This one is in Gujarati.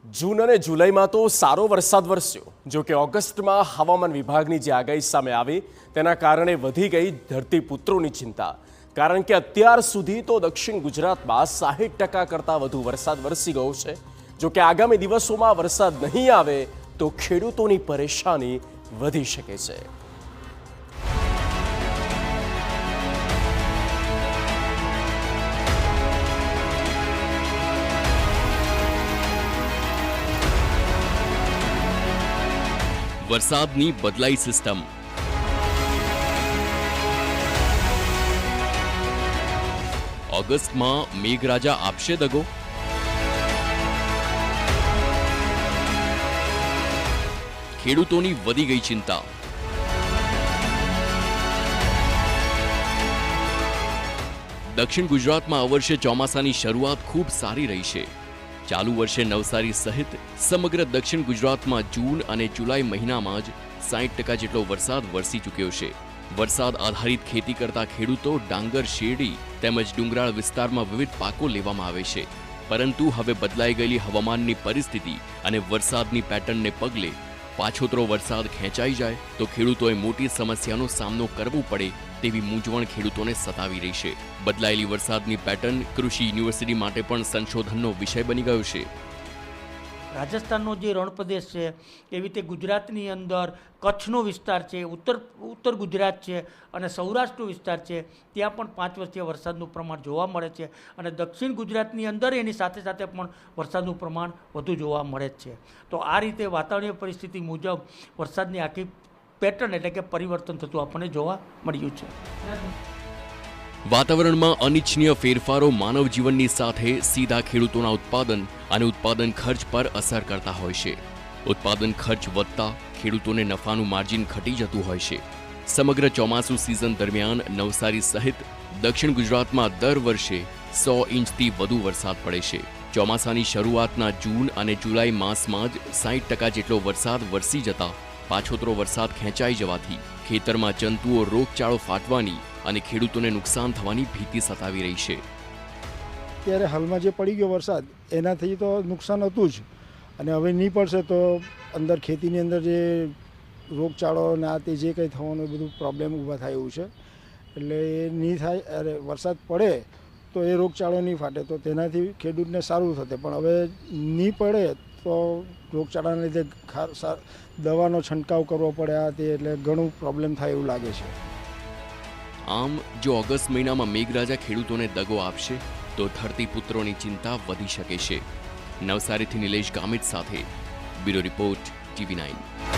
જૂન અને જુલાઈમાં તો સારો વરસાદ વરસ્યો, જો કે ઓગસ્ટમાં હવામાન વિભાગની જે આગાહી સામે આવી તેના કારણે વધી ગઈ ધરતીપુત્રોની ચિંતા. કારણ કે અત્યાર સુધી તો દક્ષિણ ગુજરાતમાં 60% કરતાં વધુ વરસાદ વરસી ગયો છે. જો કે આગામી દિવસોમાં વરસાદ નહીં આવે તો ખેડૂતોની પરેશાની વધી શકે છે. વરસાદની બદલાઈ સિસ્ટમ. ઓગસ્ટમાં મેઘરાજા આપશે દગો? ખેડૂતોની વધી ગઈ ચિંતા. દક્ષિણ ગુજરાતમાં આ વર્ષે ચોમાસાની શરૂઆત ખૂબ સારી રહી છે. ચાલુ વર્ષે નવસારી સહિત સમગ્ર દક્ષિણ ગુજરાતમાં જૂન અને જુલાઈ મહિનામાં જ 60% જેટલો વરસાદ વરસી ચૂક્યો છે. વરસાદ આધારિત ખેતી કરતા ખેડૂતો ડાંગર, શેરડી તેમજ ડુંગરાળ વિસ્તારમાં વિવિધ પાકો લેવામાં આવે છે. પરંતુ હવે બદલાઈ ગયેલી હવામાનની પરિસ્થિતિ અને વરસાદની પેટર્નને પગલે પાછોતરો વરસાદ ખેંચાઈ જાય તો ખેડૂતોએ મોટી સમસ્યાનો સામનો કરવો પડે તેવી મૂંઝવણ ખેડૂતોને સતાવી રહી છે. બદલાયેલી વરસાદની પેટર્ન કૃષિ યુનિવર્સિટી માટે પણ સંશોધનનો વિષય બની ગયો છે. રાજસ્થાનનો જે રણપ્રદેશ છે, એવી રીતે ગુજરાતની અંદર કચ્છનો વિસ્તાર છે, ઉત્તર ગુજરાત છે અને સૌરાષ્ટ્રનો વિસ્તાર છે, ત્યાં પણ 5 વર્ષીય વરસાદનું પ્રમાણ જોવા મળે છે. અને દક્ષિણ ગુજરાતની અંદર એની સાથે સાથે પણ વરસાદનું પ્રમાણ વધુ જોવા મળે છે. તો આ રીતે વાતાવરણીય પરિસ્થિતિ મુજબ વરસાદની આખી પેટર્ન એટલે કે પરિવર્તન થતું આપણને જોવા મળ્યું છે. વાતાવરણમાં અનિચ્છનીય ફેરફારો માનવ જીવનની સાથે સીધા ખેડૂતોના ઉત્પાદન અને ઉત્પાદન ખર્ચ પર અસર કરતા હોય છે. ઉત્પાદન ખર્ચ વધતા ખેડૂતોને નફાનું માર્જિન ઘટી જતું હોય છે. સમગ્ર ચોમાસુ સિઝન દરમિયાન નવસારી સહિત દક્ષિણ ગુજરાતમાં દર વર્ષે 100 ઇંચથી વધુ વરસાદ પડે છે. ચોમાસાની શરૂઆતના જૂન અને જુલાઈ માસમાં જ 60% જેટલો વરસાદ વરસી જતા પાછોતરો વરસાદ ખેંચાઈ જવાથી ખેતરમાં જંતુઓ રોગચાળો ફાટવાની અને ખેડૂતોને નુકસાન થવાની ભીતિ સતાવી રહી છે. ત્યારે હાલમાં જે પડી ગયો વરસાદ એનાથી તો નુકસાન હતું જ, અને હવે નહીં પડશે તો અંદર ખેતીની અંદર જે રોગચાળો ને આ તે જે કંઈ થવાનું બધું પ્રોબ્લેમ ઊભા થાય એવું છે. એટલે એ નહીં થાય, અરે વરસાદ પડે તો એ રોગચાળો નહીં ફાટે તો તેનાથી ખેડૂતને સારું થશે. પણ હવે નહીં પડે તો રોગચાળાને લીધે દવાનો છંટકાવ કરવો પડે આ તે, એટલે ઘણું પ્રોબ્લેમ થાય એવું લાગે છે. આમ જો ઓગસ્ટ મહિનામાં મેઘરાજા ખેડૂતોને દગો આપશે તો ધરતીપુત્રોની ચિંતા વધી શકે છે. નવસારીથી નિલેશ ગામિત સાથે બ્યુરો રિપોર્ટ TV9.